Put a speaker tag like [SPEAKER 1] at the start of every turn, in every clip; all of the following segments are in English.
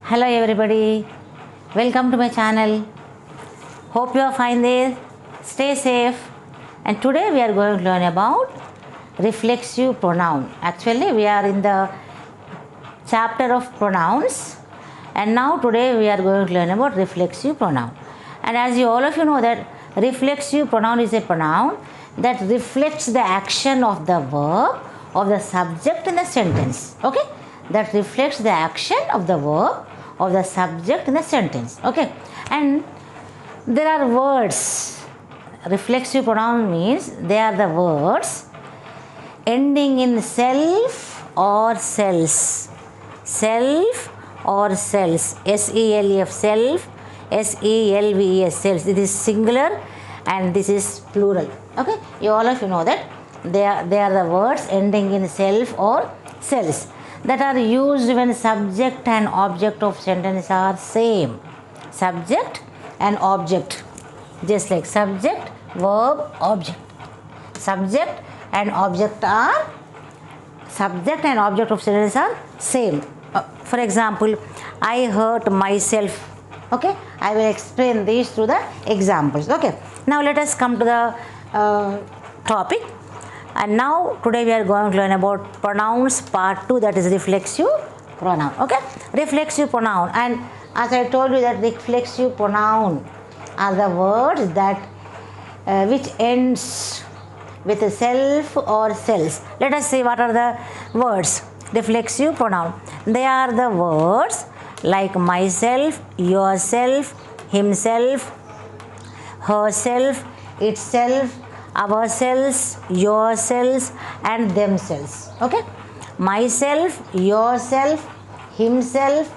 [SPEAKER 1] Hello everybody, welcome to my channel. Hope you are fine there. Stay safe. And today we are going to learn about reflexive pronoun. Actually we are in the chapter of pronouns, and now today we are going to learn about reflexive pronoun. And as you all of you know that reflexive pronoun is a pronoun that reflects the action of the verb of the subject in the sentence. Okay, that reflects the action of the verb of the subject in the sentence. Okay, and there are words. Reflexive pronoun means they are the words ending in self or cells. Self or cells. S-E-L-F, self. S-E-L-V-E-S, cells. This is singular and this is plural. Okay, you all of you know that they are the words ending in self or cells that are used when subject and object of sentence are same. Subject and object, just like subject, verb, object. Subject and object of sentence are same. For example, I hurt myself. Okay, I will explain these through the examples. Okay, now let us come to the topic. And now today we are going to learn about pronouns part 2, that is reflexive pronoun. Okay, reflexive pronoun, and as I told you that reflexive pronoun are the words that which ends with a self or cells. Let us see what are the words. Reflexive pronoun, they are the words like myself, yourself, himself, herself, itself, ourselves, yourselves, and themselves. Okay, myself, yourself, himself,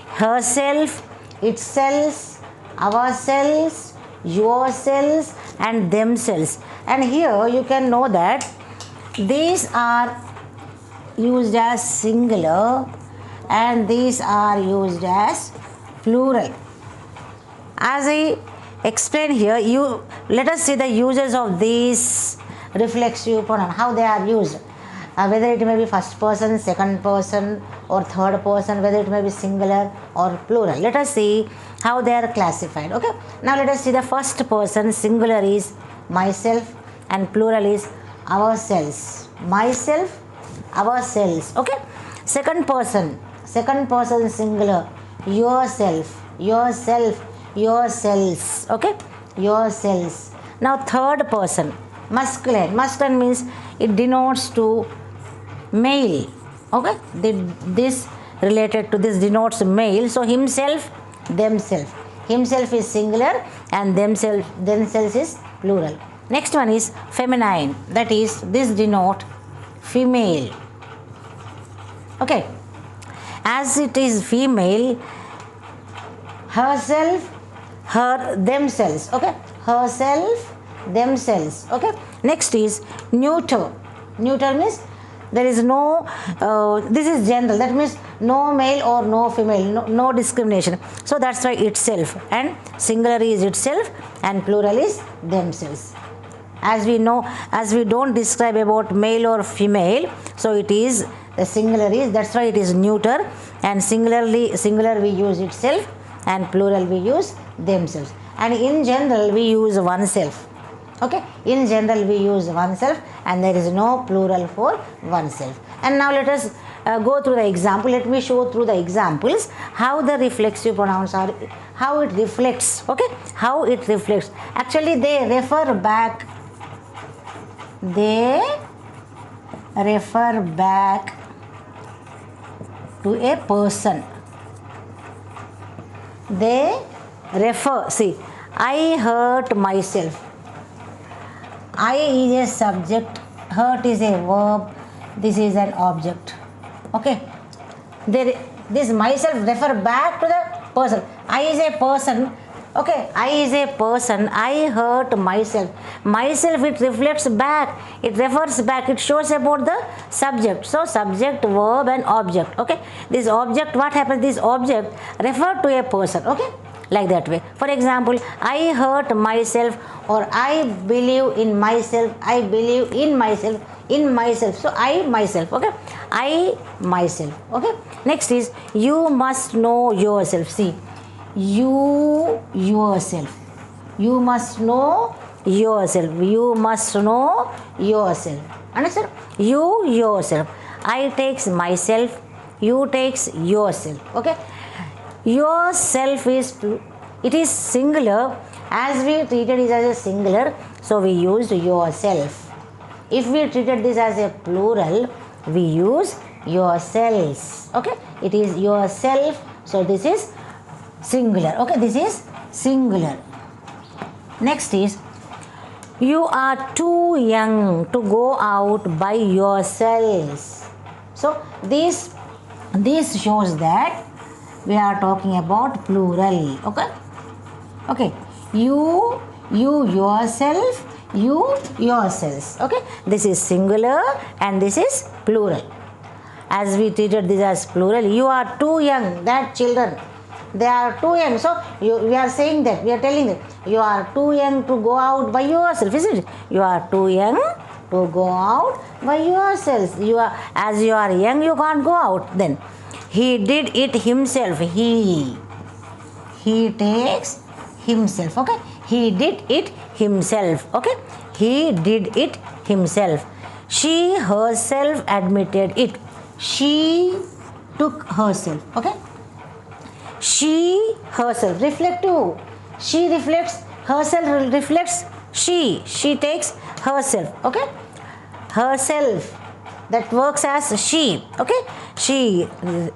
[SPEAKER 1] herself, itself, ourselves, yourselves, and themselves. And here you can know that these are used as singular and these are used as plural. As I explain here, let us see the uses of these reflexive pronoun, how they are used, whether it may be first person, second person, or third person, whether it may be singular or plural. Let us see how they are classified. Okay, now let us see the first person. Singular is myself and plural is ourselves. Myself, ourselves. Okay, second person singular, yourself, yourself, yourselves. Okay, yourselves. Now third person masculine means it denotes to male. Okay, this related to this denotes male, so himself, themselves. Himself is singular and themselves is plural. Next one is feminine, that is this denote female. Okay, as it is female, herself, themselves. Okay, herself, themselves. Okay, next is neuter. Neuter means there is no this is general, that means no male or no female, no discrimination, so that's why itself, and singular is itself and plural is themselves. As we know, as we don't describe about male or female, so it is the singular is, that's why it is neuter, and singular we use itself and plural we use themselves. And in general we use oneself. Okay, in general we use oneself and there is no plural for oneself. And now let us go through the example. Let me show through the examples how the reflexive pronouns are, how it reflects. Okay, how it reflects. Actually they refer back to a person. They refer, see, I hurt myself. I is a subject, hurt is a verb, this is an object. Okay, this myself refer back to the person. I is a person. Okay, I is a person, I hurt myself. Myself, it reflects back, it refers back, it shows about the subject. So subject, verb and object. Okay, this object, what happens, this object refer to a person. Okay, like that way. For example, I hurt myself, or I believe in myself, I believe in myself in myself. So I myself, okay, I myself, okay. Next is you must know yourself. See, you yourself, you must know yourself, you must know yourself. Understand? You yourself. I takes myself, you takes yourself, okay. Yourself is, it is singular, as we treated it as a singular, so we used yourself. If we treated this as a plural, we use yourselves, okay. It is yourself, so this is singular, okay, this is singular. Next is you are too young to go out by yourselves. So this shows that we are talking about plural, okay. Okay, you yourself, you yourselves, okay. This is singular and this is plural. As we treated this as plural, you are too young, that children, they are too young. So we are saying that, we are telling that you are too young to go out by yourself, isn't it? You are too young to go out by yourselves. You are, as you are young, you can't go out. Then he did it himself. He takes himself, okay. He did it himself, okay. He did it himself. She herself admitted it. She took herself, okay. She herself, reflective. She reflects, herself reflects she. She takes herself, okay. Herself, that works as she, okay. She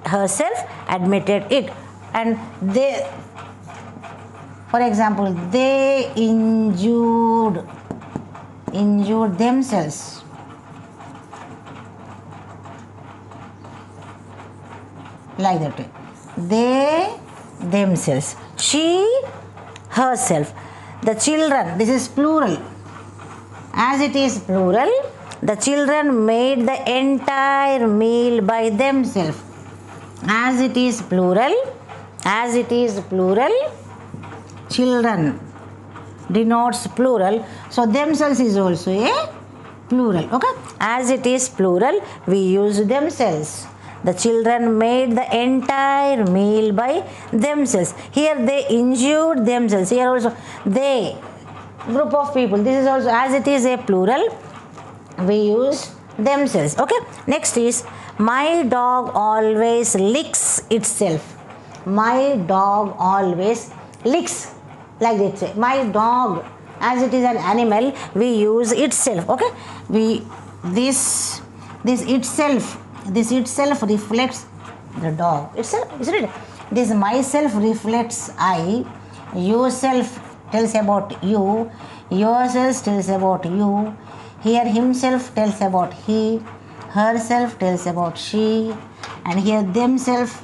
[SPEAKER 1] herself admitted it. And they, for example, they injured themselves. Like that way. They themselves. She herself. The children, this is plural. As it is plural, the children made the entire meal by themselves. As it is plural, children denotes plural, so themselves is also a plural, okay. As it is plural, we use themselves. The children made the entire meal by themselves. Here they injured themselves. Here also they, group of people. This is also, as it is a plural, we use themselves, okay. Next is my dog always licks itself. My dog always licks, like that. My dog, as it is an animal, we use itself, okay. This itself reflects the dog itself, isn't it? This myself reflects I, yourself tells about you, yourself tells about you. Here himself tells about he, herself tells about she, and here themselves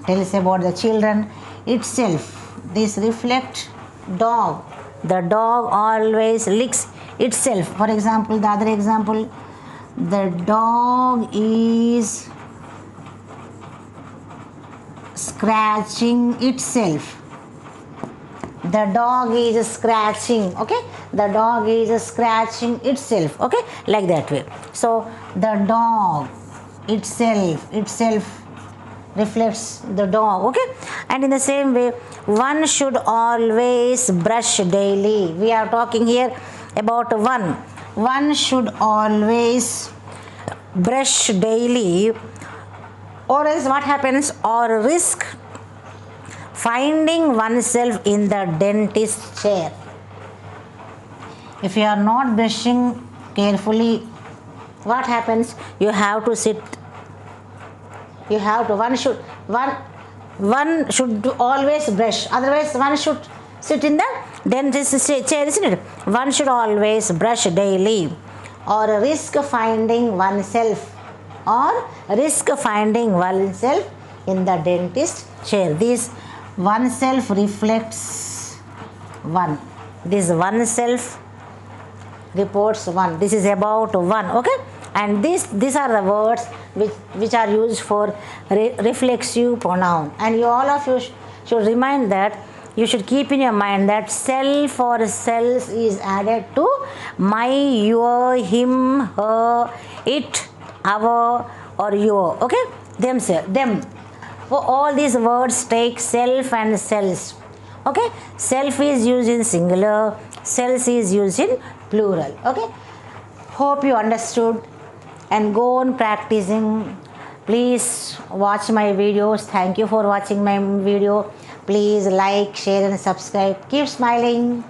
[SPEAKER 1] tells about the children. Itself, this reflects dog. The dog always licks itself. For example, the other example, the dog is scratching itself. The dog is scratching, okay. The dog is scratching itself, okay, like that way. So the dog itself reflects the dog, okay. And in the same way, one should always brush daily. We are talking here about one. One should always brush daily, or else what happens, or risk finding oneself in the dentist chair. If you are not brushing carefully, what happens? You have to sit. You have to, one should always brush, otherwise one should sit in the dentist chair, isn't it? One should always brush daily, or risk finding oneself, in the dentist chair. This oneself reflects one. This oneself reports one. This is about one, okay. And these are the words which are used for reflexive pronoun. And all of you should remind that you should keep in your mind that self or cells is added to my, your, him, her, it, our, or your. Okay, them. For all these words take self and cells. Okay, self is used in singular, cells is used in plural. Okay, hope you understood and go on practicing. Please watch my videos. Thank you for watching my video. Please like, share and subscribe. Keep smiling.